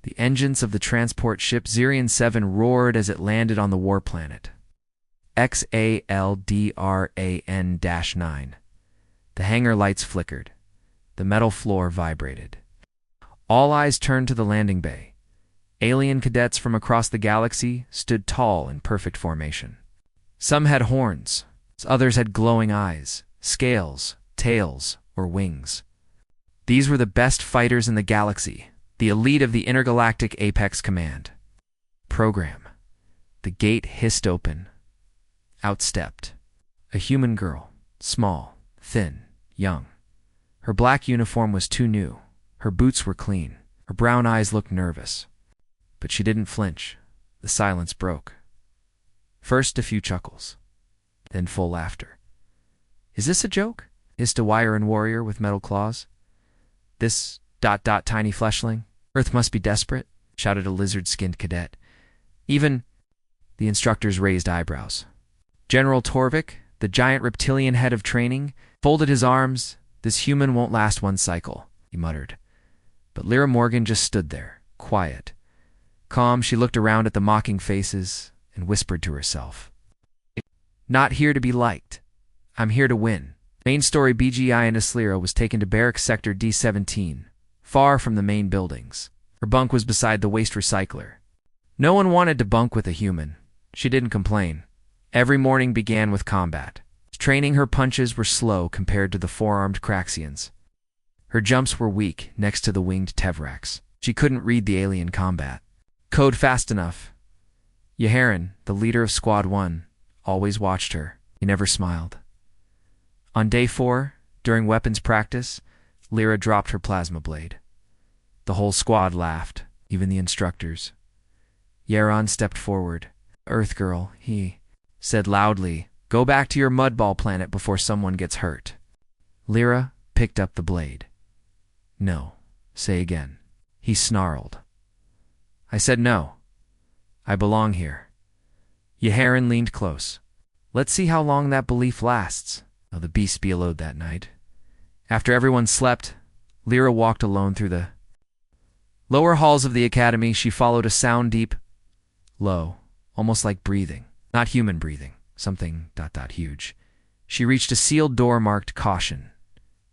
The engines of the transport ship Xerion 7 roared as it landed on the war planet. XALDRAN-9. The hangar lights flickered. The metal floor vibrated. All eyes turned to the landing bay. Alien cadets from across the galaxy stood tall in perfect formation. Some had horns, others had glowing eyes, scales, tails, or wings. These were the best fighters in the galaxy, the elite of the Intergalactic Apex Command. Program. The gate hissed open. Out stepped a human girl, small, thin, young. Her black uniform was too new. Her boots were clean. Her brown eyes looked nervous. But she didn't flinch. The silence broke. First a few chuckles, then full laughter. "Is this a joke?" hissed a Wiran warrior with metal claws. "This ... tiny fleshling? Earth must be desperate," shouted a lizard-skinned cadet. Even the instructors raised eyebrows. General Torvik, the giant reptilian head of training, folded his arms. "This human won't last one cycle," he muttered. But Lira Morgan just stood there, quiet. Calm, she looked around at the mocking faces and whispered to herself. "Not here to be liked. I'm here to win." Main story BGI and Lira was taken to Barracks Sector D-17, far from the main buildings. Her bunk was beside the waste recycler. No one wanted to bunk with a human. She didn't complain. Every morning began with combat. Training, her punches were slow compared to the four-armed Craxians. Her jumps were weak next to the winged Tevraks. She couldn't read the alien combat code fast enough. Yaharan, the leader of Squad 1, always watched her. He never smiled. On day 4, during weapons practice, Lira dropped her plasma blade. The whole squad laughed, even the instructors. Yaron stepped forward. "Earth girl," he said loudly, "go back to your mudball planet before someone gets hurt." Lira picked up the blade. "No, say again." He snarled. "I said no. I belong here." Yaharan leaned close. "Let's see how long that belief lasts." Oh, the beast bellowed that night. After everyone slept, Lira walked alone through the lower halls of the academy. She followed a sound deep, low, almost like breathing. Not human breathing, something ... huge. She reached a sealed door marked Caution.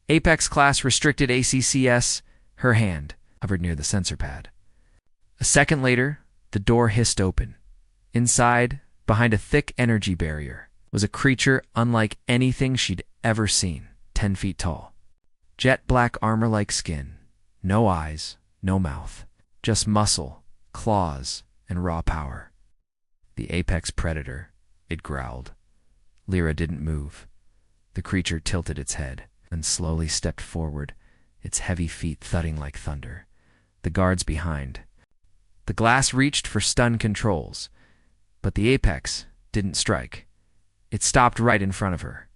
Apex Class Restricted ACCS. Her hand hovered near the sensor pad. A second later, the door hissed open. Inside, behind a thick energy barrier, was a creature unlike anything she'd ever seen, 10 feet tall. Jet black armor-like skin, no eyes, no mouth, just muscle, claws, and raw power. "The apex predator," it growled. Lira didn't move. The creature tilted its head and slowly stepped forward, its heavy feet thudding like thunder. The guards behind. The glass reached for stun controls, but the apex didn't strike. It stopped right in front of her.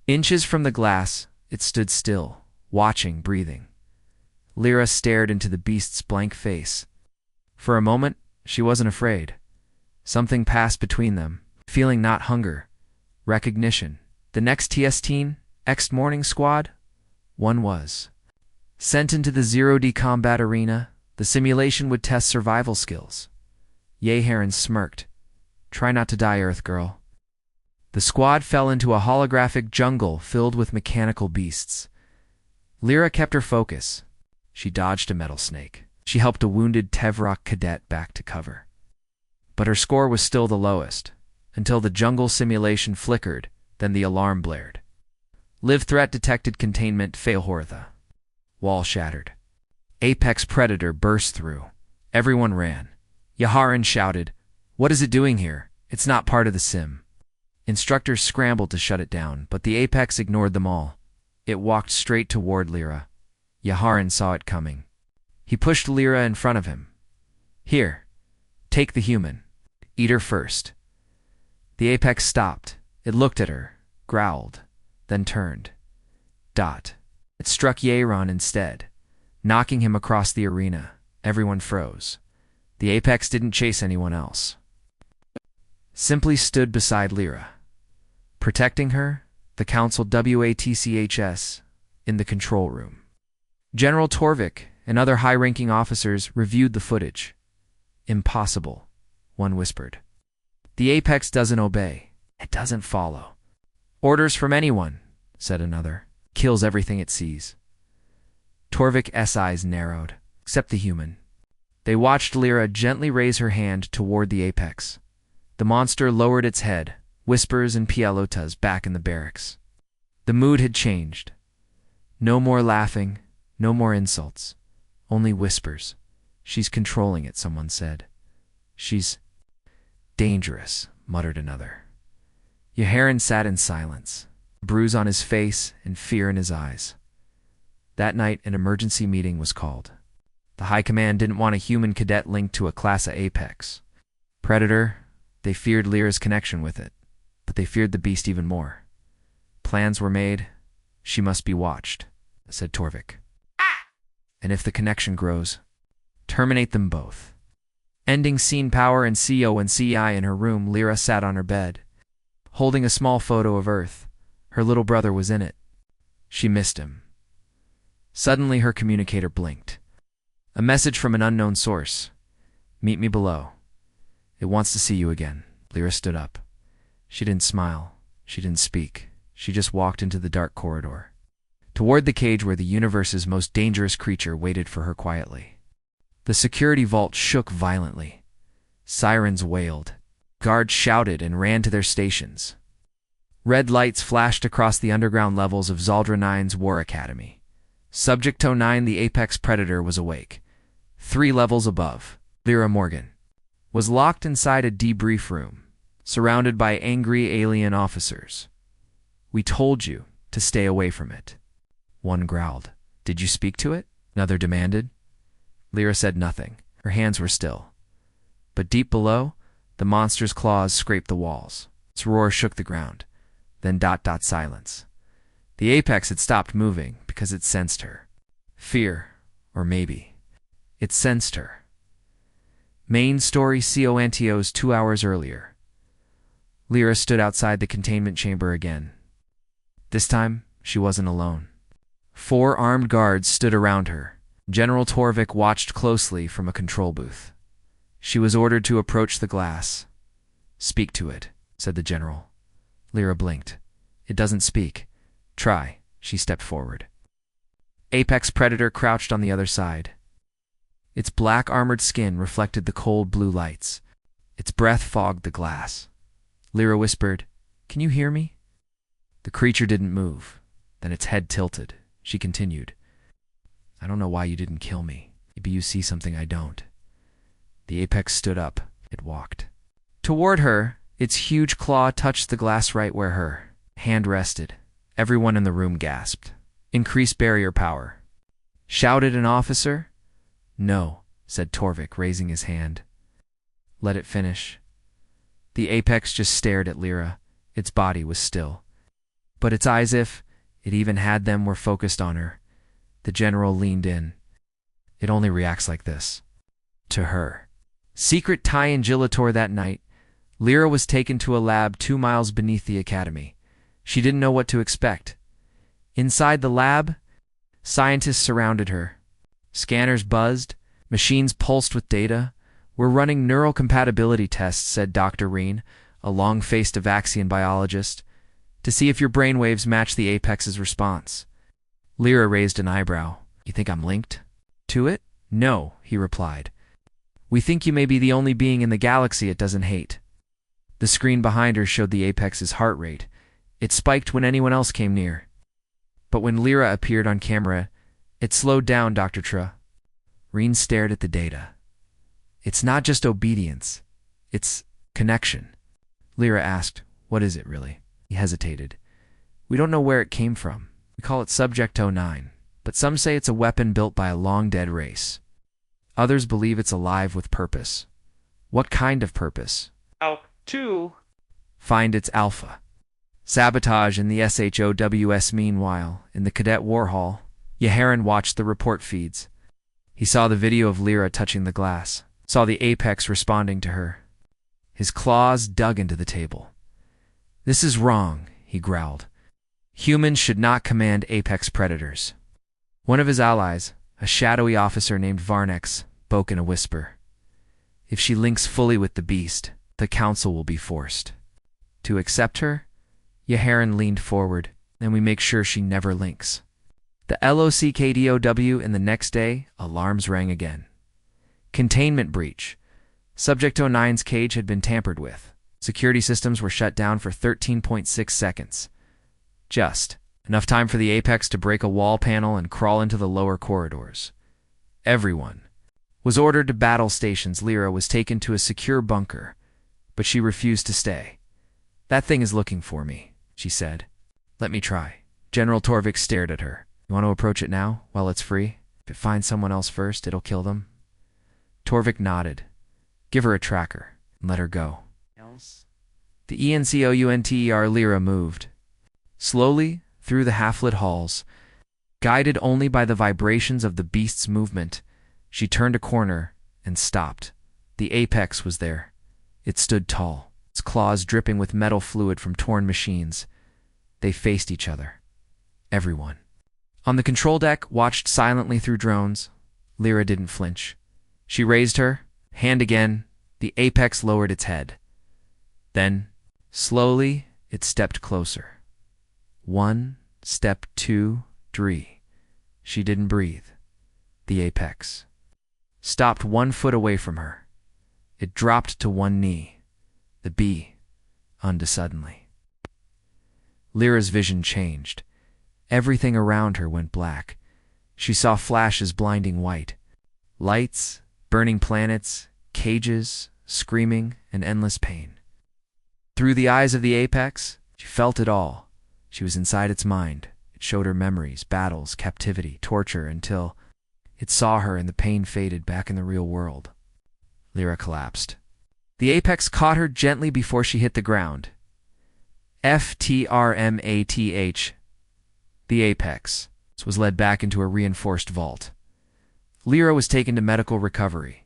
Inches from the glass, it stood still, watching, breathing. Lira stared into the beast's blank face. For a moment, she wasn't afraid. Something passed between them, feeling not hunger, recognition. The next TS-teen, ex-morning squad? One was. Sent into the 0D combat arena, the simulation would test survival skills. Yaharan smirked. "Try not to die, Earth girl." The squad fell into a holographic jungle filled with mechanical beasts. Lira kept her focus. She dodged a metal snake. She helped a wounded Tevrak cadet back to cover. But her score was still the lowest, until the jungle simulation flickered, then the alarm blared. Live threat detected, containment failhortha. Wall shattered. Apex predator burst through. Everyone ran. Yaharan shouted, "What is it doing here? It's not part of the sim." Instructors scrambled to shut it down, but the apex ignored them all. It walked straight toward Lira. Yaharan saw it coming. He pushed Lira in front of him. "Here, take the human. Eat her first." The apex stopped. It looked at her, growled, then turned. It struck Yaron instead, knocking him across the arena. Everyone froze. The apex didn't chase anyone else. Simply stood beside Lira. Protecting her, the Council WATCHS in the control room. General Torvik, and other high-ranking officers reviewed the footage. Impossible, one whispered. The Apex doesn't obey. It doesn't follow. Orders from anyone, said another. Kills everything it sees. Torvik's eyes narrowed, except the human. They watched Lira gently raise her hand toward the Apex. The monster lowered its head, whispers and pialotas back in the barracks. The mood had changed. No more laughing, no more insults, only whispers. She's controlling it, someone said. She's dangerous, muttered another. Yeharan sat in silence, a bruise on his face and fear in his eyes. That night, an emergency meeting was called. The High Command didn't want a human cadet linked to a class A Apex Predator. They feared Lira's connection with it, but they feared the beast even more. Plans were made. She must be watched, said Torvik. And if the connection grows, terminate them both. Ending scene power and CO and CI in her room, Lira sat on her bed, holding a small photo of Earth. Her little brother was in it. She missed him. Suddenly her communicator blinked. A message from an unknown source. Meet me below. It wants to see you again. Lira stood up. She didn't smile. She didn't speak. She just walked into the dark corridor, toward the cage where the universe's most dangerous creature waited for her quietly. The security vault shook violently. Sirens wailed. Guards shouted and ran to their stations. Red lights flashed across the underground levels of Zaldra 9's War Academy. Subject 09, the Apex Predator, was awake. 3 levels above, Lira Morgan was locked inside a debrief room, surrounded by angry alien officers. We told you to stay away from it. One growled. Did you speak to it? Another demanded. Lira said nothing. Her hands were still. But deep below, the monster's claws scraped the walls. Its roar shook the ground. Then silence. The Apex had stopped moving because it sensed her. Fear, or maybe it sensed her. Main story CO Antios 2 hours earlier. Lira stood outside the containment chamber again. This time, she wasn't alone. 4 armed guards stood around her. General Torvik watched closely from a control booth. She was ordered to approach the glass. Speak to it, said the general. Lira blinked. It doesn't speak. Try. She stepped forward. Apex Predator crouched on the other side. Its black armored skin reflected the cold blue lights. Its breath fogged the glass. Lira whispered, Can you hear me? The creature didn't move. Then its head tilted. She continued, I don't know why you didn't kill me. Maybe you see something I don't. The Apex stood up. It walked toward her. Its huge claw touched the glass right where her hand rested. Everyone in the room gasped. Increase barrier power. Shouted an officer. No, said Torvik, raising his hand. Let it finish. The Apex just stared at Lira. Its body was still, but its eyes, if it even had them, were focused on her. The general leaned in. It only reacts like this. To her. Secret Triangulator that night, Lira was taken to a lab 2 miles beneath the academy. She didn't know what to expect. Inside the lab, scientists surrounded her. Scanners buzzed. Machines pulsed with data. We're running neural compatibility tests, said Dr. Reen, a long-faced Avaxian biologist, to see if your brainwaves match the Apex's response. Lira raised an eyebrow. You think I'm linked to it? No, he replied. We think you may be the only being in the galaxy it doesn't hate. The screen behind her showed the Apex's heart rate. It spiked when anyone else came near. But when Lira appeared on camera, it slowed down, Dr. Tra. Reen stared at the data. It's not just obedience. It's connection. Lira asked, What is it, really? He hesitated. We don't know where it came from. We call it Subject 09, but some say it's a weapon built by a long-dead race. Others believe it's alive with purpose. What kind of purpose? Two. Find its alpha. Sabotage in the SHOWS. Meanwhile, in the cadet war hall, Yeharan watched the report feeds. He saw the video of Lira touching the glass, saw the Apex responding to her. His claws dug into the table. This is wrong, he growled. Humans should not command Apex Predators. One of his allies, A shadowy officer named Varnex spoke in a whisper. If she links fully with the beast, the council will be forced to accept her. Yaharan leaned forward, and we make sure she never links. The LOCKDOW, and the next day, alarms rang again. Containment breach. Subject 09's cage had been tampered with. Security systems were shut down for 13.6 seconds. Just enough time for the Apex to break a wall panel and crawl into the lower corridors. Everyone was ordered to battle stations. Lira was taken to a secure bunker, but she refused to stay. That thing is looking for me, she said. Let me try. General Torvik stared at her. You want to approach it now, while it's free? If it finds someone else first, it'll kill them. Torvik nodded. Give her a tracker, and let her go. The ENCOUNTER Lira moved slowly through the half-lit halls. Guided only by the vibrations of the beast's movement, she turned a corner and stopped. The Apex was there. It stood tall, its claws dripping with metal fluid from torn machines. They faced each other. Everyone on the control deck watched silently through drones. Lira didn't flinch. She raised her hand again. The Apex lowered its head. Then, slowly, it stepped closer. 1 step, 2, 3. She didn't breathe. The Apex stopped 1 foot away from her. It dropped to 1 knee. The bee undid suddenly. Lira's vision changed. Everything around her went black. She saw flashes blinding white. Lights, burning planets, cages, screaming, and endless pain. Through the eyes of the Apex, she felt it all. She was inside its mind. It showed her memories, battles, captivity, torture, until it saw her and the pain faded back in the real world. Lira collapsed. The Apex caught her gently before she hit the ground. FTRMATH. The Apex was led back into a reinforced vault. Lira was taken to medical recovery.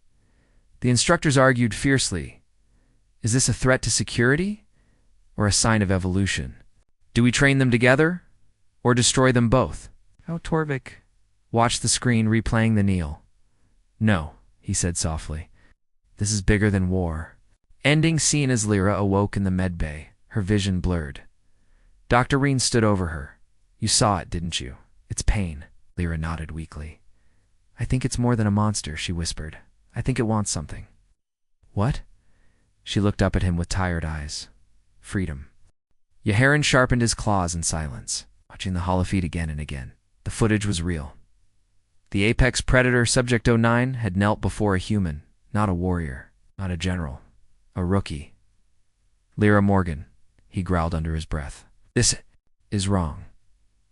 The instructors argued fiercely. Is this a threat to security or a sign of evolution? Do we train them together or destroy them both? How Torvik watched the screen replaying the kneel. No, he said softly. This is bigger than war. Ending scene as Lira awoke in the med bay, her vision blurred. Dr. Reen stood over her. You saw it, didn't you? It's pain. Lira nodded weakly. I think it's more than a monster, she whispered. I think it wants something. What? She looked up at him with tired eyes. Freedom. Yaharan sharpened his claws in silence, watching the holofeed again and again. The footage was real. The apex predator, Subject 09, had knelt before a human, not a warrior, not a general, a rookie. Lira Morgan, he growled under his breath. This is wrong.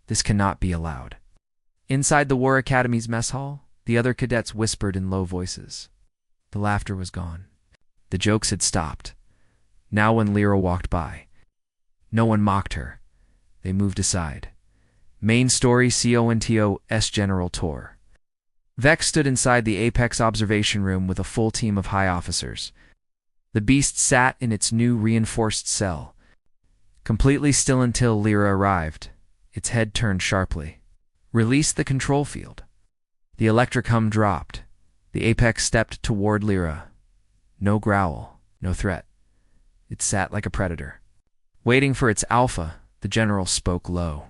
This cannot be allowed. Inside the War Academy's mess hall, the other cadets whispered in low voices. The laughter was gone. The jokes had stopped. Now when Lira walked by, no one mocked her. They moved aside. Main story CONTOS General Tour. Vex stood inside the Apex observation room with a full team of high officers. The beast sat in its new reinforced cell, completely still until Lira arrived. Its head turned sharply. Release the control field. The electric hum dropped. The Apex stepped toward Lira. No growl, no threat. It sat like a predator. Waiting for its alpha, the general spoke low.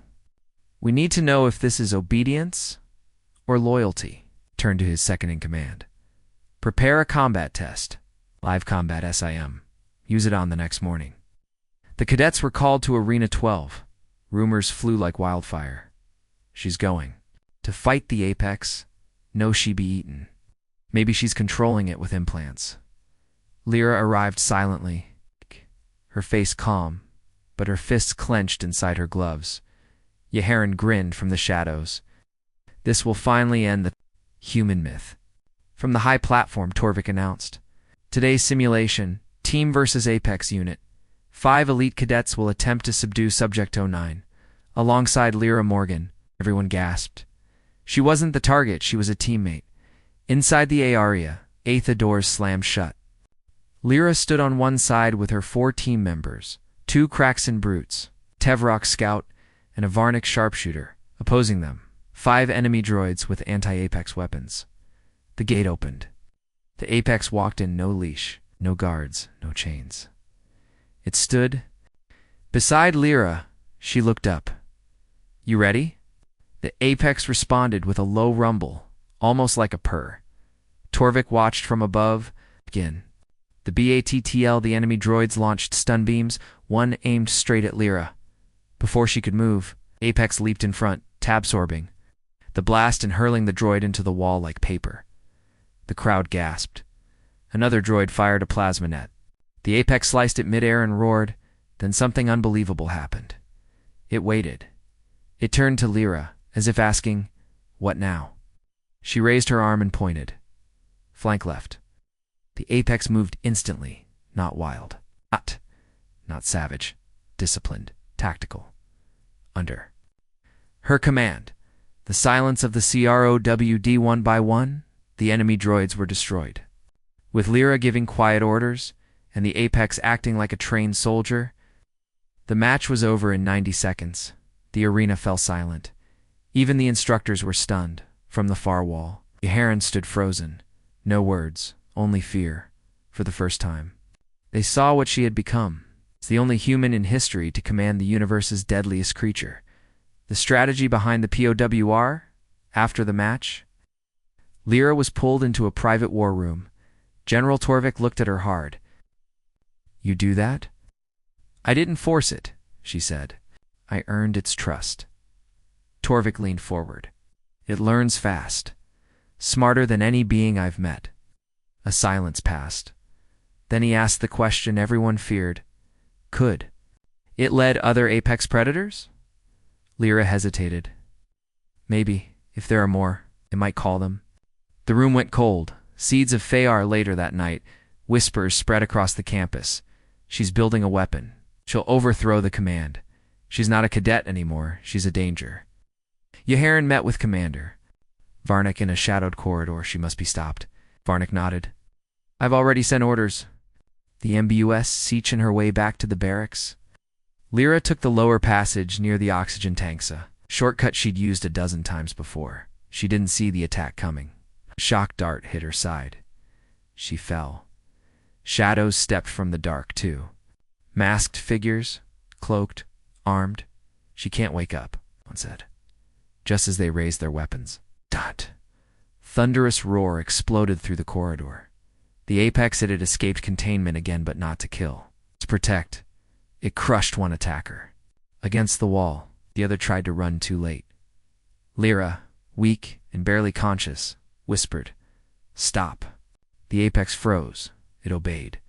We need to know if this is obedience or loyalty. Turned to his second-in-command. Prepare a combat test. Live combat SIM. Use it on the next morning. The cadets were called to Arena 12. Rumors flew like wildfire. She's going to fight the Apex. No, she be eaten. Maybe she's controlling it with implants. Lira arrived silently, her face calm, but her fists clenched inside her gloves. Yaharan grinned from the shadows. This will finally end the human myth. From the high platform, Torvik announced. Today's simulation, Team versus Apex Unit. 5 elite cadets will attempt to subdue Subject 09. Alongside Lira Morgan, everyone gasped. She wasn't the target, she was a teammate. Inside the area, the doors slammed shut. Lira stood on one side with her 4 team members, 2 Kraxan brutes, Tevrok scout, and a Varnik sharpshooter, opposing them, 5 enemy droids with anti-Apex weapons. The gate opened. The Apex walked in, no leash, no guards, no chains. It stood beside Lira. She looked up. "You ready?" The Apex responded with a low rumble, almost like a purr. Torvik watched from above. Begin. The BATTL, the enemy droids launched stun beams, one aimed straight at Lira. Before she could move, Apex leaped in front, tab-sorbing the blast and hurling the droid into the wall like paper. The crowd gasped. Another droid fired a plasma net. The Apex sliced it midair and roared. Then something unbelievable happened. It waited. It turned to Lira, as if asking, "What now?" She raised her arm and pointed. Flank left. The Apex moved instantly, not wild. Not savage. Disciplined. Tactical. Under her command, the silence of the CROWD, one by one, the enemy droids were destroyed. With Lira giving quiet orders, and the Apex acting like a trained soldier, the match was over in 90 seconds. The arena fell silent. Even the instructors were stunned. From the far wall, Heron stood frozen. No words, only fear, for the first time. They saw what she had become. It's the only human in history to command the universe's deadliest creature. The strategy behind the POWR, after the match? Lira was pulled into a private war room. General Torvik looked at her hard. "You do that?" "I didn't force it," she said. "I earned its trust." Torvik leaned forward. "It learns fast. Smarter than any being I've met." A silence passed. Then he asked the question everyone feared. Could it lead other Apex predators? Lira hesitated. "Maybe, if there are more, it might call them." The room went cold. Seeds of Fayar later that night. Whispers spread across the campus. "She's building a weapon. She'll overthrow the command. She's not a cadet anymore. She's a danger." Yeharan met with Commander Varnick in a shadowed corridor. "She must be stopped." Varnick nodded. "I've already sent orders." The MBUS seaching her way back to the barracks. Lira took the lower passage near the oxygen tanks, a shortcut she'd used a dozen times before. She didn't see the attack coming. A shock dart hit her side. She fell. Shadows stepped from the dark, too. Masked figures, cloaked, armed. "She can't wake up," one said, just as they raised their weapons. Dot. Thunderous roar exploded through the corridor. The Apex had escaped containment again, but not to kill. To protect. It crushed one attacker. Against the wall, the other tried to run too late. Lira, weak and barely conscious, whispered, "Stop." The Apex froze. It obeyed.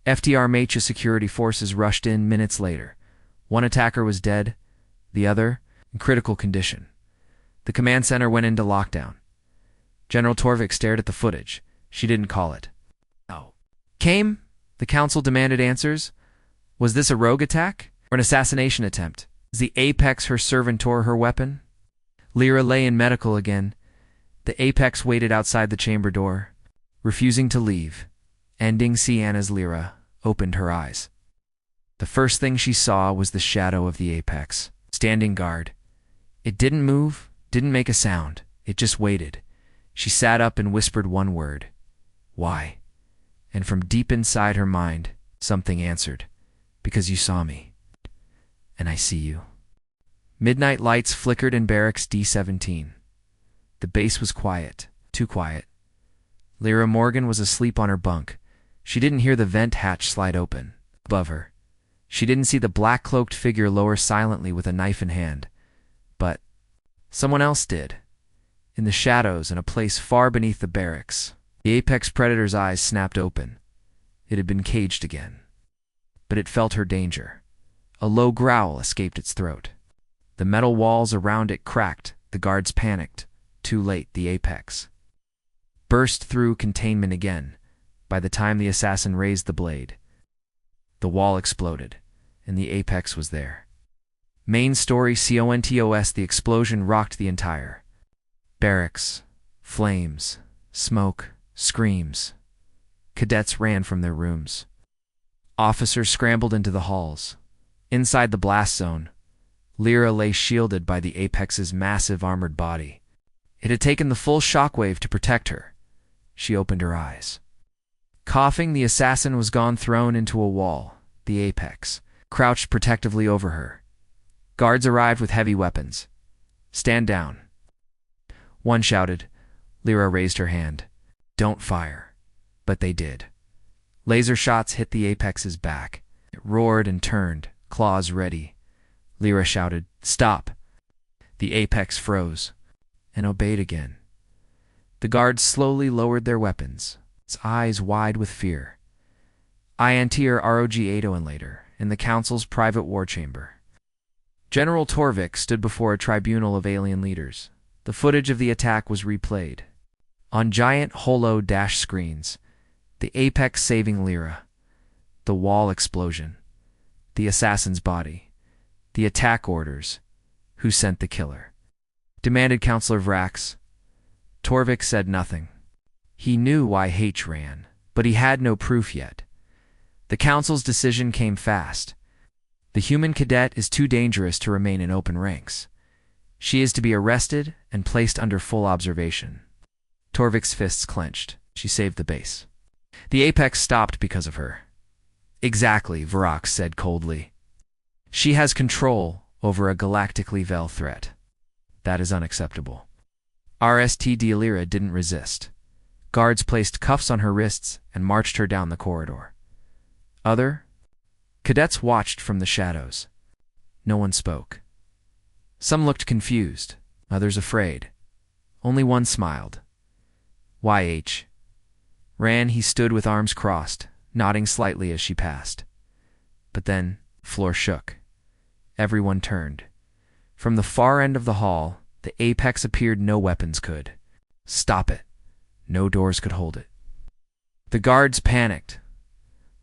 FDR Macha security forces rushed in minutes later. One attacker was dead, the other in critical condition. The command center went into lockdown. General Torvik stared at the footage. She didn't call it. "Oh. Came?" The council demanded answers. Was this a rogue attack or an assassination attempt? Is the Apex her servitor, her weapon? Lira lay in medical again. The Apex waited outside the chamber door, refusing to leave. Ending Sienna's Lira opened her eyes. The first thing she saw was the shadow of the Apex, standing guard. It didn't move, didn't make a sound. It just waited. She sat up and whispered one word. "Why?" And from deep inside her mind, something answered. "Because you saw me. And I see you." Midnight lights flickered in barracks D-17. The base was quiet, too quiet. Lira Morgan was asleep on her bunk. She didn't hear the vent hatch slide open above her. She didn't see the black-cloaked figure lower silently with a knife in hand. But someone else did. In the shadows, in a place far beneath the barracks, the Apex Predator's eyes snapped open. It had been caged again. But it felt her danger. A low growl escaped its throat. The metal walls around it cracked. The guards panicked. Too late, the Apex burst through containment again. By the time the assassin raised the blade, the wall exploded, and the Apex was there. Main story CONTOS. The explosion rocked the entire barracks. Flames, smoke, screams. Cadets ran from their rooms. Officers scrambled into the halls. Inside the blast zone, Lira lay shielded by the Apex's massive armored body. It had taken the full shockwave to protect her. She opened her eyes. Coughing, the assassin was gone, thrown into a wall. The Apex crouched protectively over her. Guards arrived with heavy weapons. "Stand down," one shouted. Lira raised her hand. "Don't fire." But they did. Laser shots hit the Apex's back. It roared and turned, claws ready. Lira shouted, "Stop!" The Apex froze and obeyed again. The guards slowly lowered their weapons, its eyes wide with fear. I enter ROG-80 and later, in the Council's private war chamber. General Torvik stood before a tribunal of alien leaders. The footage of the attack was replayed. On giant holo-dash screens, the Apex saving Lira, the wall explosion, the assassin's body, the attack orders, who sent the killer, demanded Councillor Vrax. Torvik said nothing. He knew why H ran, but he had no proof yet. The Council's decision came fast. The human cadet is too dangerous to remain in open ranks. She is to be arrested and placed under full observation. Torvik's fists clenched. She saved the base. The Apex stopped because of her. "Exactly," Vrax said coldly. "She has control over a galactically veiled threat. That is unacceptable." RSTD Lira didn't resist. Guards placed cuffs on her wrists and marched her down the corridor. Other cadets watched from the shadows. No one spoke. Some looked confused, others afraid. Only one smiled. YH ran. He stood with arms crossed, nodding slightly as she passed. But then, the floor shook. Everyone turned. From the far end of the hall, the Apex appeared. No weapons could stop it. No doors could hold it. The guards panicked.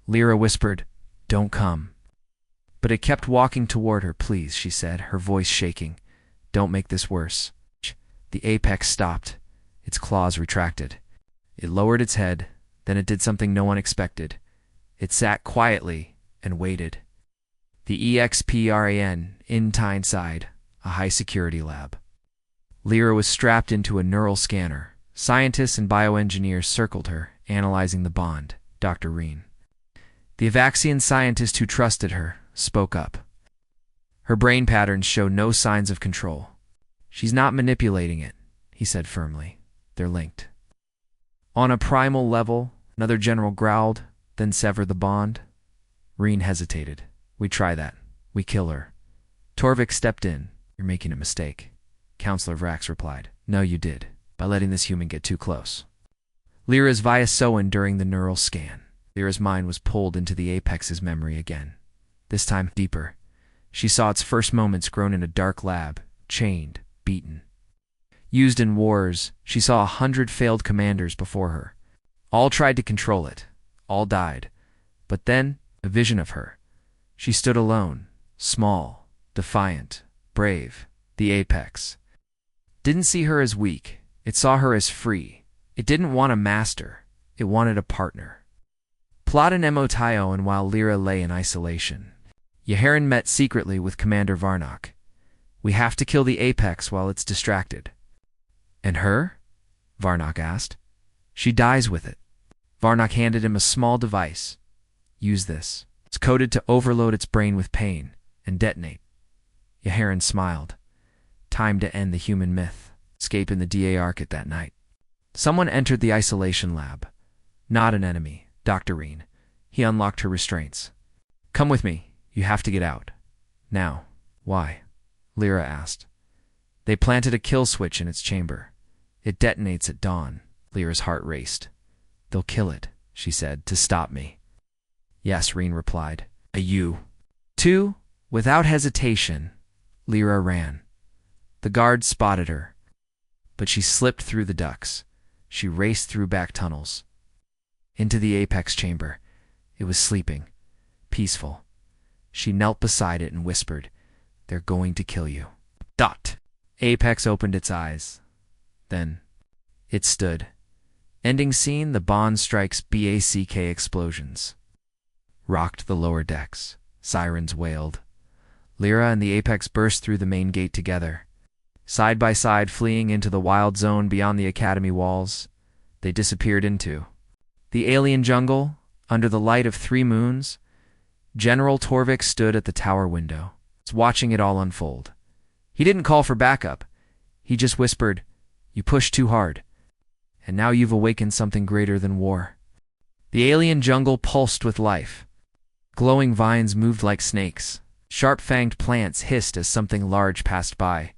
Lira whispered, "Don't come." But it kept walking toward her. "Please," she said, her voice shaking. "Don't make this worse." The Apex stopped. Its claws retracted. It lowered its head. Then it did something no one expected. It sat quietly and waited. The EXPRAN in Tyneside, a high-security lab. Lira was strapped into a neural scanner. Scientists and bioengineers circled her, analyzing the bond. Dr. Reen, the Avaxian scientist who trusted her, spoke up. Her brain patterns show no signs of control. "She's not manipulating it," he said firmly. "They're linked." "On a primal level," another general growled, "then sever the bond." Reen hesitated. "We try that. We kill her." Torvik stepped in. "You're making a mistake." Councillor Vrax replied. "No, you did, by letting this human get too close." Lira's via Soen during the neural scan. Lira's mind was pulled into the Apex's memory again. This time deeper. She saw its first moments grown in a dark lab, chained, beaten. Used in wars, she saw 100 failed commanders before her. All tried to control it. All died. But then, a vision of her. She stood alone, small, defiant, brave. The Apex didn't see her as weak. It saw her as free. It didn't want a master. It wanted a partner. Plot in Emotayo, and while Lira lay in isolation, Yaharan met secretly with Commander Varnock. "We have to kill the Apex while it's distracted." "And her?" Varnock asked. "She dies with it." Varnock handed him a small device. "Use this. It's coded to overload its brain with pain and detonate." Yaharan smiled. Time to end the human myth. Escape in the DA Arcade that night. Someone entered the isolation lab. Not an enemy, Dr. Reen. He unlocked her restraints. "Come with me. You have to get out. Now." "Why?" Lira asked. "They planted a kill switch in its chamber. It detonates at dawn." Lira's heart raced. "They'll kill it," she said, "to stop me." "Yes," Reen replied. "You." Two, without hesitation, Lira ran. The guards spotted her, but she slipped through the ducts. She raced through back tunnels. Into the Apex chamber. It was sleeping, peaceful. She knelt beside it and whispered, "They're going to kill you." Dot. Apex opened its eyes. Then it stood. Ending scene, the bond strikes BACK explosions. Rocked the lower decks. Sirens wailed. Lira and the Apex burst through the main gate together. Side by side, fleeing into the wild zone beyond the academy walls, they disappeared into the alien jungle. Under the light of 3 moons, General Torvik stood at the tower window, watching it all unfold. He didn't call for backup. He just whispered, "You pushed too hard, and now you've awakened something greater than war." The alien jungle pulsed with life. Glowing vines moved like snakes. Sharp-fanged plants hissed as something large passed by.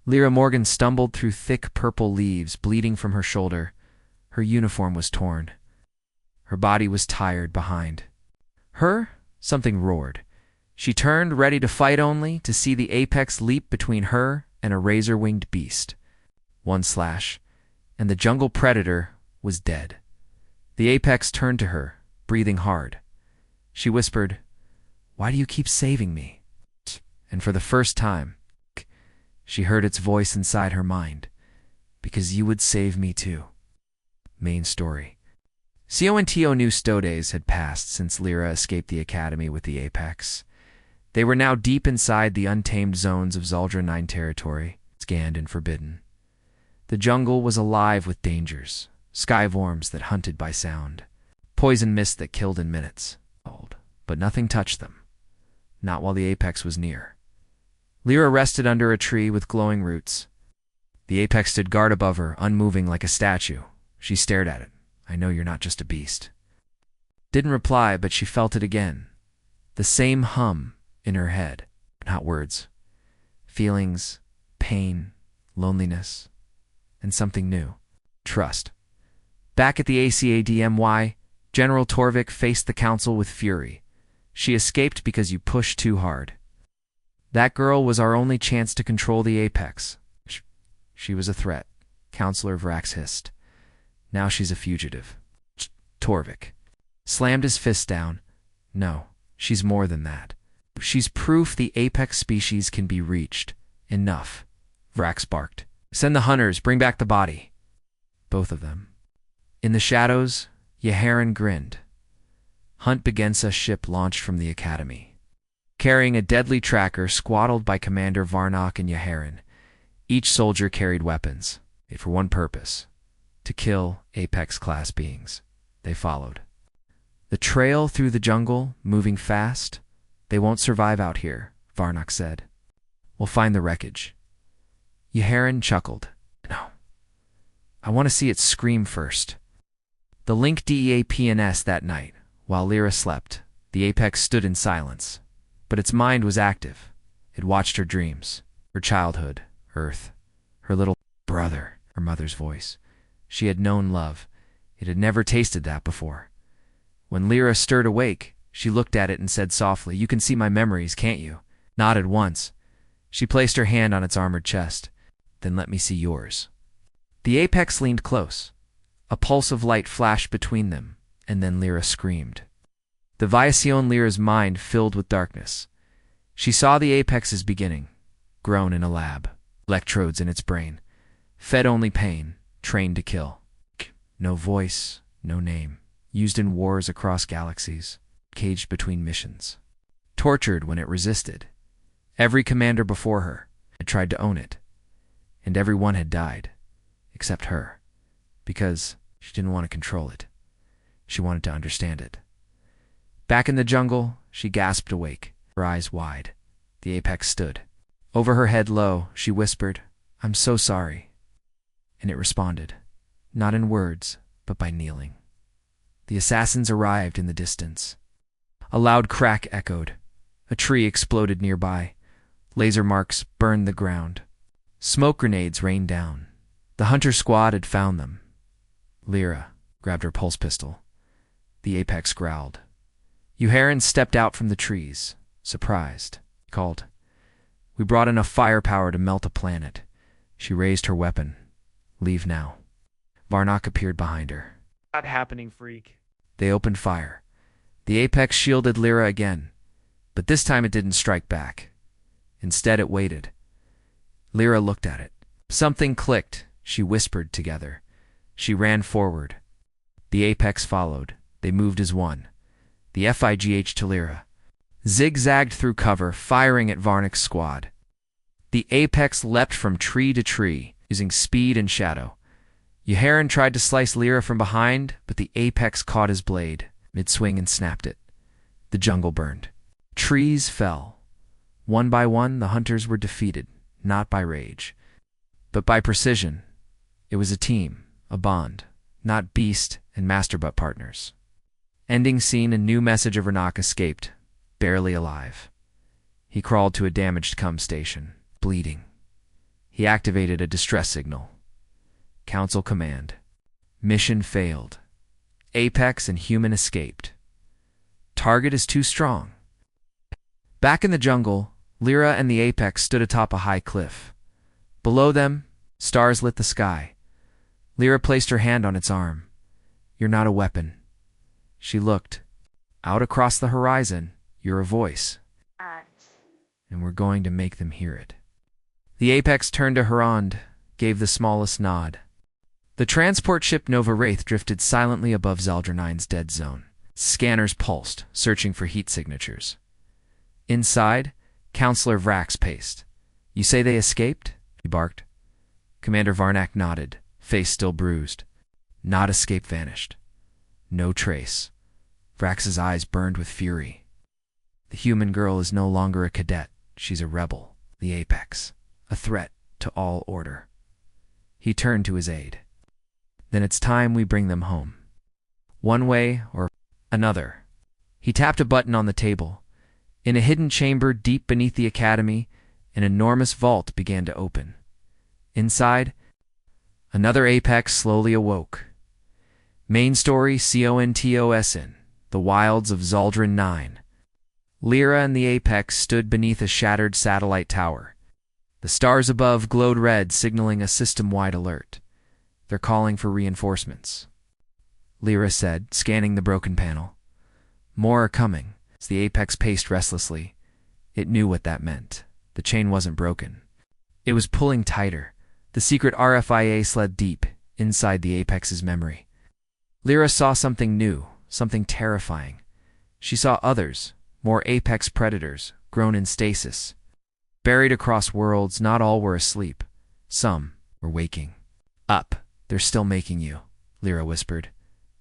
Lira Morgan stumbled through thick purple leaves, bleeding from her shoulder. Her uniform was torn. Her body was tired behind her. Something roared. She turned, ready to fight, only to see the Apex leap between her and a razor-winged beast. One slash, and the jungle predator was dead. The Apex turned to her, breathing hard. She whispered, "Why do you keep saving me?" And for the first time, she heard its voice inside her mind. "Because you would save me too." Main story. CONTO new days had passed since Lira escaped the academy with the Apex. They were now deep inside the untamed zones of Zaldra 9 territory, scanned and forbidden. The jungle was alive with dangers, skyworms that hunted by sound, poison mist that killed in minutes. But nothing touched them, not while the Apex was near. Lira rested under a tree with glowing roots. The Apex stood guard above her, unmoving like a statue. She stared at it. "I know you're not just a beast." Didn't reply, but she felt it again. The same hum in her head. Not words. Feelings, pain, loneliness, and something new. Trust. Back at the ACADMY, General Torvik faced the council with fury. "She escaped because you pushed too hard. That girl was our only chance to control the Apex. She was a threat," Counselor Vrax hissed. "Now she's a fugitive." Torvik slammed his fist down. "No, she's more than that. She's proof the Apex species can be reached. Enough," Vrax barked. "Send the hunters, bring back the body." Both of them. In the shadows, Yaharan grinned. Hunt Begensa's ship launched from the academy, carrying a deadly tracker squattled by Commander Varnock and Yaharan. Each soldier carried weapons, for one purpose: to kill Apex-class beings. They followed the trail through the jungle, moving fast. "They won't survive out here," Varnock said. "We'll find the wreckage." Yaharan chuckled. "No. I want to see it scream first." The Link DEA PNS that night, while Lira slept, the Apex stood in silence. But its mind was active. It watched her dreams, her childhood, Earth, her little brother, her mother's voice. She had known love. It had never tasted that before. When Lira stirred awake, she looked at it and said softly, "You can see my memories, can't you?" Nodded once. She placed her hand on its armored chest. "Then let me see yours." The Apex leaned close. A pulse of light flashed between them, and then Lira screamed. The Viacion Lira's mind filled with darkness. She saw the Apex's beginning, grown in a lab, electrodes in its brain, fed only pain, trained to kill. No voice, no name, used in wars across galaxies, caged between missions. Tortured when it resisted. Every commander before her had tried to own it, and everyone had died, except her, because she didn't want to control it. She wanted to understand it. Back in the jungle, she gasped awake, her eyes wide. The Apex stood. Over her head low, she whispered, "I'm so sorry." And it responded, not in words, but by kneeling. The assassins arrived in the distance. A loud crack echoed. A tree exploded nearby. Laser marks burned the ground. Smoke grenades rained down. The hunter squad had found them. Lira grabbed her pulse pistol. The Apex growled. Yaharan stepped out from the trees, surprised. He called, "We brought enough firepower to melt a planet." She raised her weapon. "Leave now." Varnock appeared behind her. Not happening, freak. They opened fire. The Apex shielded Lira again, but this time it didn't strike back. Instead, it waited. Lira looked at it. Something clicked, she whispered together. She ran forward. The Apex followed. They moved as one. The FIGH to Lira. zigzagged through cover, firing at Varnik's squad. The apex leapt from tree to tree, using speed and shadow. Yeharan tried to slice Lira from behind, but the apex caught his blade, mid-swing, and snapped it. The jungle burned. Trees fell. One by one, the hunters were defeated, not by rage, but by precision. It was a team, a bond, not beast and masterbutt partners. Ending scene, a new message of Renak escaped, barely alive. He crawled to a damaged cum station, bleeding. He activated a distress signal. Council command. Mission failed. Apex and human escaped. Target is too strong. Back in the jungle, Lira and the apex stood atop a high cliff. Below them, stars lit the sky. Lira placed her hand on its arm. "You're not a weapon." She looked. "Out across the horizon, you're a voice. And we're going to make them hear it." The apex turned to Harand, gave the smallest nod. The transport ship Nova Wraith drifted silently above Zaldra 9's dead zone. Scanners pulsed, searching for heat signatures. Inside, Counselor Vrax paced. "You say they escaped?" he barked. Commander Varnak nodded, face still bruised. Not escape vanished. No trace. Vrax's eyes burned with fury. "The human girl is no longer a cadet. She's a rebel, the apex, a threat to all order." He turned to his aide. "Then it's time we bring them home. One way or another." He tapped a button on the table. In a hidden chamber deep beneath the academy, an enormous vault began to open. Inside, another apex slowly awoke. Main story CONTOSN, The Wilds of Zaldrin 9. Lira and the apex stood beneath a shattered satellite tower. The stars above glowed red, signaling a system-wide alert. "They're calling for reinforcements," Lira said, scanning the broken panel. "More are coming." As the apex paced restlessly, it knew what that meant. The chain wasn't broken. It was pulling tighter. The secret RFIA slid deep inside the apex's memory. Lira saw something new, something terrifying. She saw others, more apex predators, grown in stasis. Buried across worlds, not all were asleep. Some were waking. "Up, they're still making you," Lira whispered.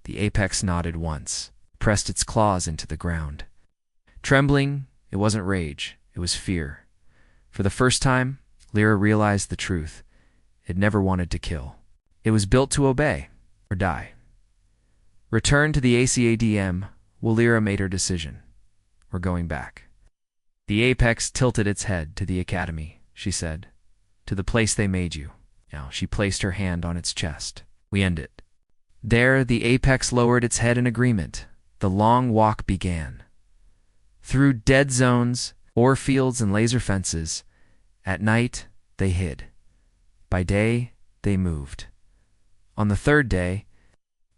The apex nodded once, pressed its claws into the ground. Trembling, it wasn't rage, it was fear. For the first time, Lira realized the truth. It never wanted to kill. It was built to obey, or die. Return to the ACADM, Lira made her decision. "We're going back." The apex tilted its head. "To the academy," she said. "To the place they made you." Now she placed her hand on its chest. "We end it." There, the apex lowered its head in agreement. The long walk began. Through dead zones, ore fields, and laser fences. At night, they hid. By day, they moved. On the third day,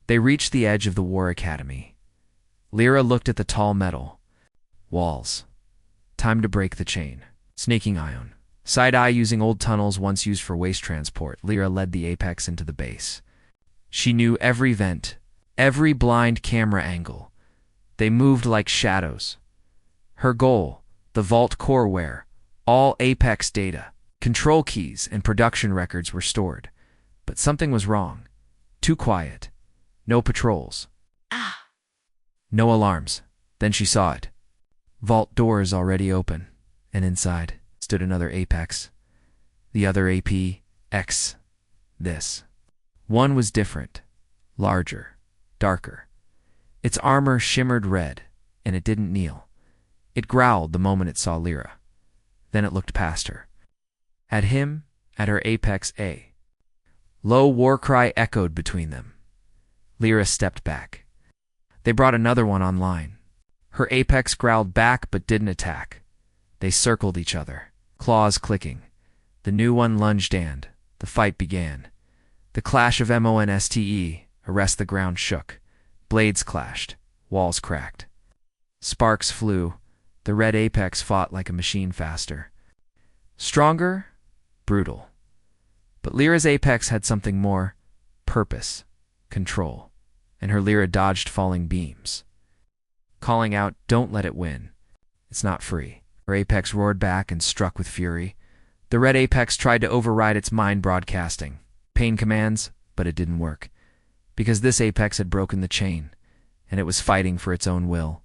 they reached the edge of the War Academy. Lira looked at the tall metal. Walls. Time to break the chain. Snaking ion. Side-eye using old tunnels once used for waste transport, Lira led the apex into the base. She knew every vent, every blind camera angle. They moved like shadows. Her goal, the vault core where all apex data, control keys, and production records were stored. But something was wrong. Too quiet. No patrols. No alarms. Then she saw it. Vault doors already open, and inside stood another apex. The other APX. This. One was different. Larger. Darker. Its armor shimmered red, and it didn't kneel. It growled the moment it saw Lira. Then it looked past her. At him, at her apex A. Low war cry echoed between them. Lira stepped back. They brought another one online. Her apex growled back but didn't attack. They circled each other, claws clicking. The new one lunged and the fight began. The clash of MONSTE, arrest the ground shook. Blades clashed, walls cracked. Sparks flew. The red apex fought like a machine faster. Stronger, brutal. But Lira's apex had something more: purpose, control, and her Lira dodged falling beams. Calling out, "Don't let it win." It's not free. Her Apex roared back and struck with fury. The red Apex tried to override its mind broadcasting pain commands, but it didn't work. Because this Apex had broken the chain, and it was fighting for its own will.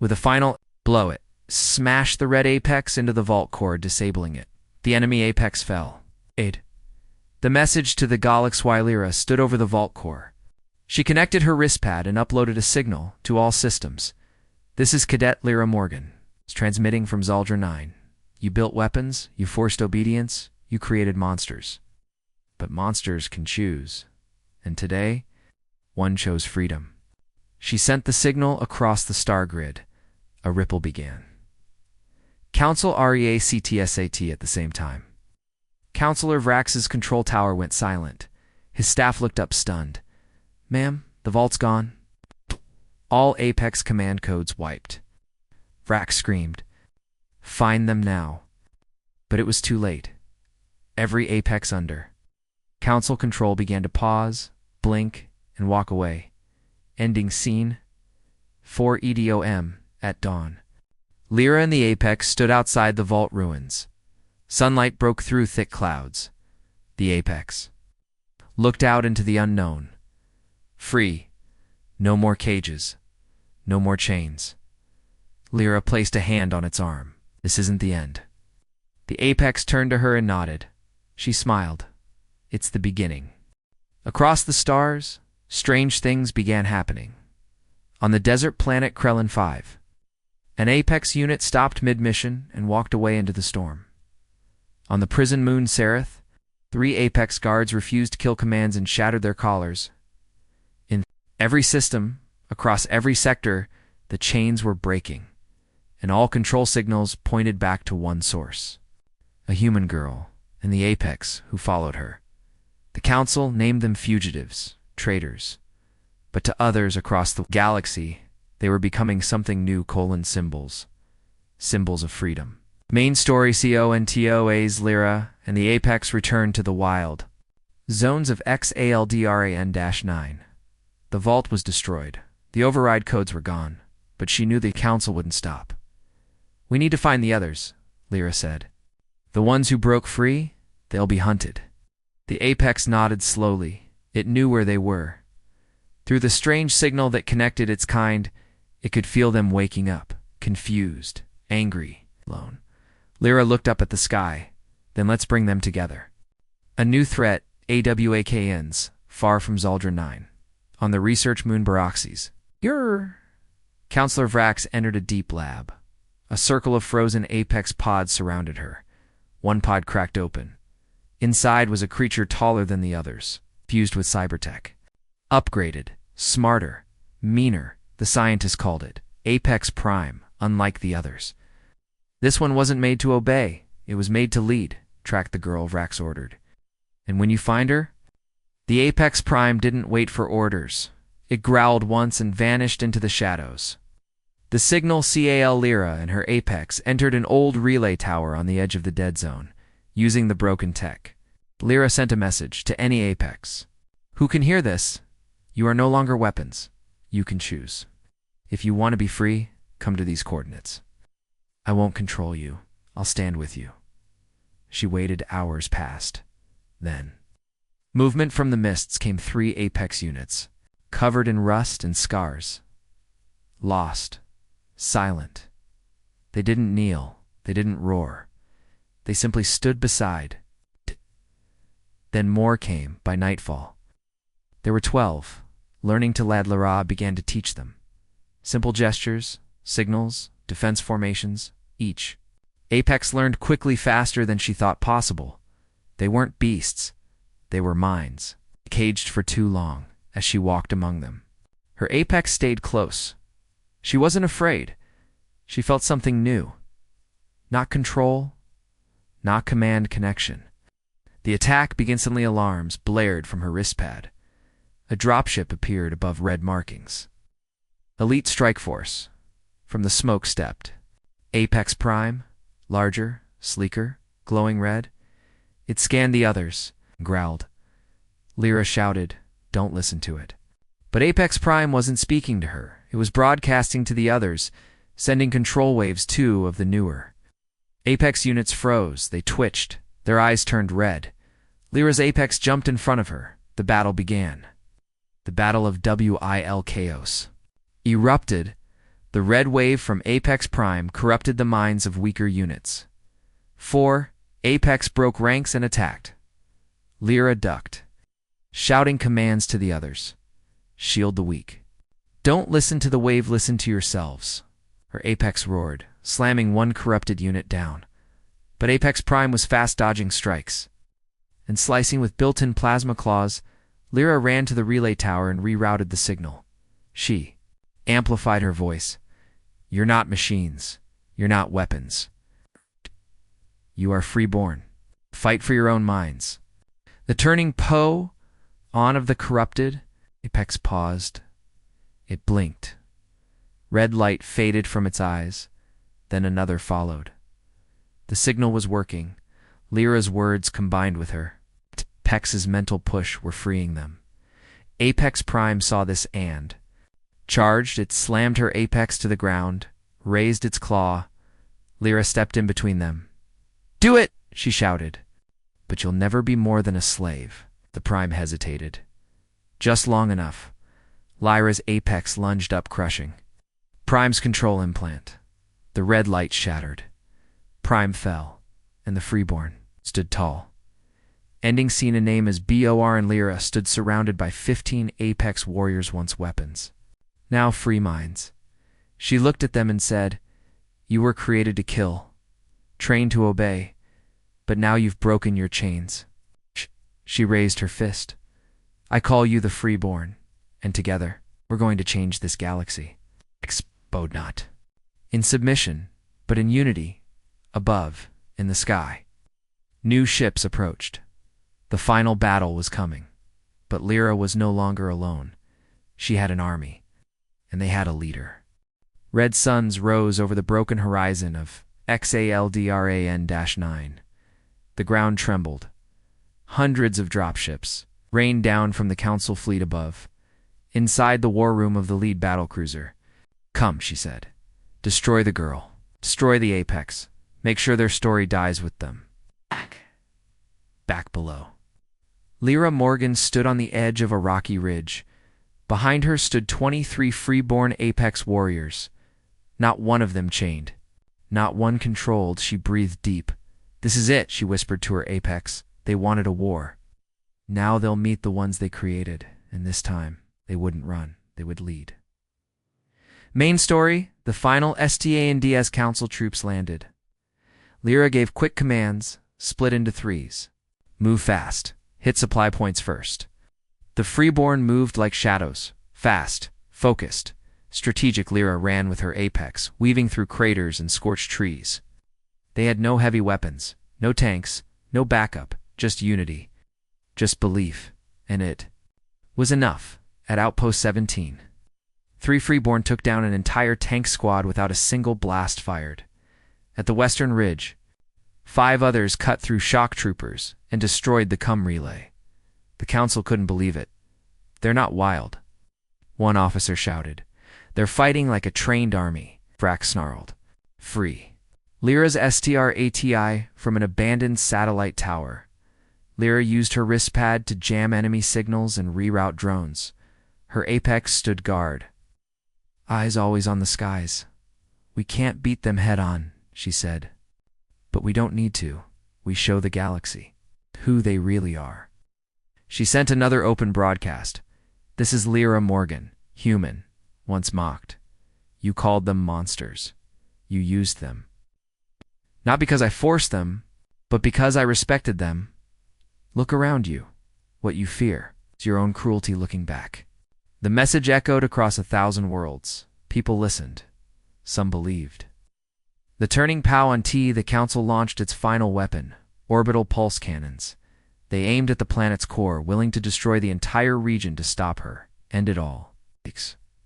With a final blow, it smashed the red Apex into the vault core, disabling it. The enemy Apex fell. The message to the HFY Lira stood over the vault core. She connected her wrist pad and uploaded a signal to all systems. This is Cadet Lira Morgan. It's transmitting from Zaldra 9. You built weapons, you forced obedience, you created monsters. But monsters can choose. And today, one chose freedom. She sent the signal across the star grid. A ripple began. Council REACTSAT at the same time. Counselor Vrax's control tower went silent. His staff looked up stunned. Ma'am, the vault's gone. All Apex command codes wiped. Vrax screamed. Find them now. But it was too late. Every Apex under. Council control began to pause, blink, and walk away. Ending scene 4 EDOM at dawn. Lira and the Apex stood outside the vault ruins. Sunlight broke through thick clouds. The Apex looked out into the unknown. Free. No more cages. No more chains. Lira placed a hand on its arm. This isn't the end. The Apex turned to her and nodded. She smiled. It's the beginning. Across the stars, strange things began happening. On the desert planet Krellin 5, an Apex unit stopped mid-mission and walked away into the storm. On the prison moon Sereth, 3 Apex guards refused kill commands and shattered their collars. In every system, across every sector, the chains were breaking, and all control signals pointed back to one source. A human girl, and the Apex who followed her. The Council named them fugitives, traitors. But to others across the galaxy, they were becoming something new: symbols. Symbols of freedom. Main story: CONTOA's Lira and the Apex returned to the wild. Zones of XALDRAN-9. The vault was destroyed. The override codes were gone, but she knew the Council wouldn't stop. We need to find the others, Lira said. The ones who broke free, they'll be hunted. The Apex nodded slowly. It knew where they were. Through the strange signal that connected its kind, it could feel them waking up, confused, angry, alone. Lira looked up at the sky. Then let's bring them together. A new threat, AWAKNs, far from Zaldra 9. On the research moon Baroxes. Counselor Vrax entered a deep lab. A circle of frozen Apex pods surrounded her. One pod cracked open. Inside was a creature taller than the others, fused with cybertech. Upgraded, smarter, meaner, the scientists called it. Apex Prime, unlike the others. This one wasn't made to obey. It was made to lead, tracked the girl Vrax ordered. And when you find her? The Apex Prime didn't wait for orders. It growled once and vanished into the shadows. The signal CAL Lira and her Apex entered an old relay tower on the edge of the dead zone, using the broken tech. Lira sent a message to any Apex. Who can hear this? You are no longer weapons. You can choose. If you want to be free, come to these coordinates. I won't control you. I'll stand with you. She waited. Hours passed. Then, movement from the mists came 3 Apex units, covered in rust and scars. Lost. Silent. They didn't kneel. They didn't roar. They simply stood beside. Then more came by nightfall. There were 12. Learning to lad Lira began to teach them. Simple gestures, signals, defense formations, each. Apex learned quickly, faster than she thought possible. They weren't beasts. They were minds, caged for too long as she walked among them. Her Apex stayed close. She wasn't afraid. She felt something new. Not control, not command connection. The attack began. Suddenly alarms blared from her wrist pad. A dropship appeared above red markings. Elite Strike Force. From the smoke stepped. Apex Prime, larger, sleeker, glowing red. It scanned the others, growled. Lira shouted, "Don't listen to it." But Apex Prime wasn't speaking to her. It was broadcasting to the others. sending control waves too of the newer. Apex units froze, they twitched, their eyes turned red. Lira's Apex jumped in front of her. The battle began. The Battle of WIL Chaos erupted. The red wave from Apex Prime corrupted the minds of weaker units. 4. Apex broke ranks and attacked. Lira ducked, shouting commands to the others. Shield the weak. Don't listen to the wave, listen to yourselves. Her Apex roared, slamming one corrupted unit down. But Apex Prime was fast dodging strikes. And slicing with built-in plasma claws, Lira ran to the relay tower and rerouted the signal. She amplified her voice. You're not machines. You're not weapons. You are freeborn. Fight for your own minds. The turning on of the corrupted, Apex paused. It blinked. Red light faded from its eyes. Then another followed. The signal was working. Lira's words combined with her. Pex's mental push were freeing them. Apex Prime saw this and charged. It slammed her Apex to the ground, raised its claw. Lira stepped in between them. Do it, she shouted. But you'll never be more than a slave. The Prime hesitated. Just long enough. Lyra's Apex lunged up, crushing Prime's control implant. The red light shattered. Prime fell, and the freeborn stood tall. Ending scene. A name as BOR and Lira stood surrounded by 15 Apex warriors, once weapons, now free minds. She looked at them and said, You were created to kill, trained to obey, but now you've broken your chains. She raised her fist. I call you the freeborn, and together, we're going to change this galaxy. Explode not. In submission, but in unity, above, in the sky. New ships approached. The final battle was coming. But Lira was no longer alone. She had an army, and they had a leader. Red suns rose over the broken horizon of XALDRAN-9. The ground trembled. Hundreds of dropships rained down from the Council fleet above. Inside the war room of the lead battlecruiser. Come, she said. Destroy the girl. Destroy the Apex. Make sure their story dies with them. Back below. Lira Morgan stood on the edge of a rocky ridge. Behind her stood 23 freeborn Apex warriors. Not one of them chained. Not one controlled. She breathed deep. This is it, she whispered to her Apex. They wanted a war. Now they'll meet the ones they created, and this time they wouldn't run. They would lead. Main story, the final STA and DS Council troops landed. Lira gave quick commands, split into threes. Move fast. Hit supply points first. The freeborn moved like shadows, fast, focused. Strategic. Lira ran with her Apex, weaving through craters and scorched trees. They had no heavy weapons, no tanks, no backup, just unity, just belief, and it was enough. At Outpost 17, 3 freeborn took down an entire tank squad without a single blast fired. At the Western Ridge, 5 others cut through shock troopers and destroyed the cum relay. The Council couldn't believe it. They're not wild. One officer shouted. They're fighting like a trained army. Frack snarled. Free. Lira's STR-ATI from an abandoned satellite tower. Lira used her wrist pad to jam enemy signals and reroute drones. Her Apex stood guard. Eyes always on the skies. We can't beat them head-on, she said. But we don't need to. We show the galaxy who they really are. She sent another open broadcast. This is Lira Morgan, human, once mocked. You called them monsters. You used them. Not because I forced them, but because I respected them. Look around you. What you fear is your own cruelty looking back. The message echoed across 1,000 worlds. People listened. Some believed. The turning POW on T, the Council launched its final weapon, orbital pulse cannons. They aimed at the planet's core, willing to destroy the entire region to stop her. End it all.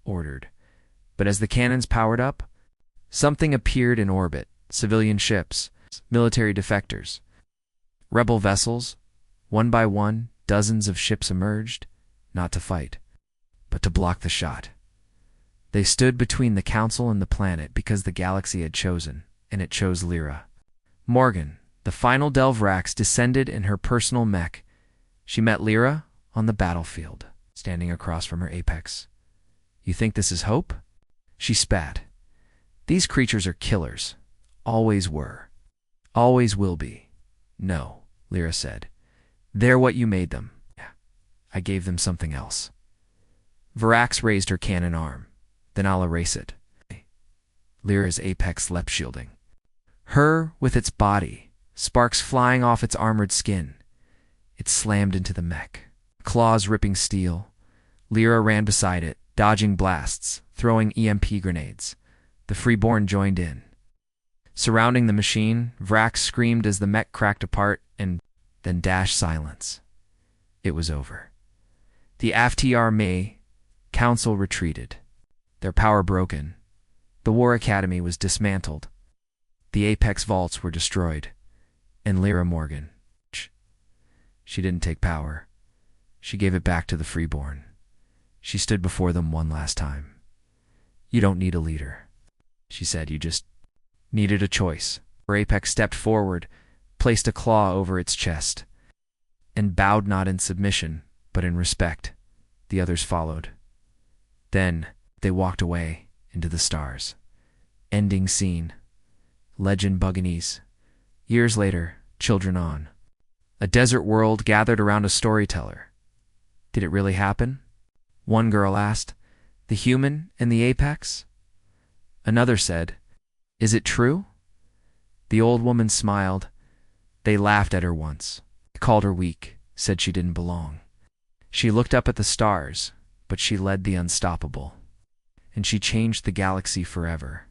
Ordered. But as the cannons powered up, something appeared in orbit. Civilian ships, military defectors, rebel vessels. One by one, dozens of ships emerged, not to fight, but to block the shot. They stood between the council and the planet because the galaxy had chosen, and it chose Lira. Morgan, the final Delvrax, descended in her personal mech. She met Lira on the battlefield, standing across from her apex. "You think this is hope?" She spat. "These creatures are killers. Always were. Always will be." "No," Lira said. "They're what you made them. I gave them something else." Varax raised her cannon arm. "Then I'll erase it." Lyra's apex leapt, shielding her with its body, sparks flying off its armored skin. It slammed into the mech, claws ripping steel. Lira ran beside it, dodging blasts, throwing EMP grenades. The freeborn joined in. Surrounding the machine, Vrax screamed as the mech cracked apart, and then dashed silence. It was over. The FTR May Council retreated, their power broken. The War Academy was dismantled. The Apex vaults were destroyed. And Lira Morgan, she didn't take power. She gave it back to the freeborn. She stood before them one last time. "You don't need a leader," she said. "You just needed a choice." Her Apex stepped forward, placed a claw over its chest, and bowed not in submission, but in respect. The others followed. Then they walked away into the stars. Ending scene. Legend Buganese. Years later, children on. A desert world gathered around a storyteller. Did it really happen? One girl asked. The human and the apex? Another said, "Is it true?" The old woman smiled. They laughed at her once, called her weak, said she didn't belong. She looked up at the stars, but she led the unstoppable. And she changed the galaxy forever.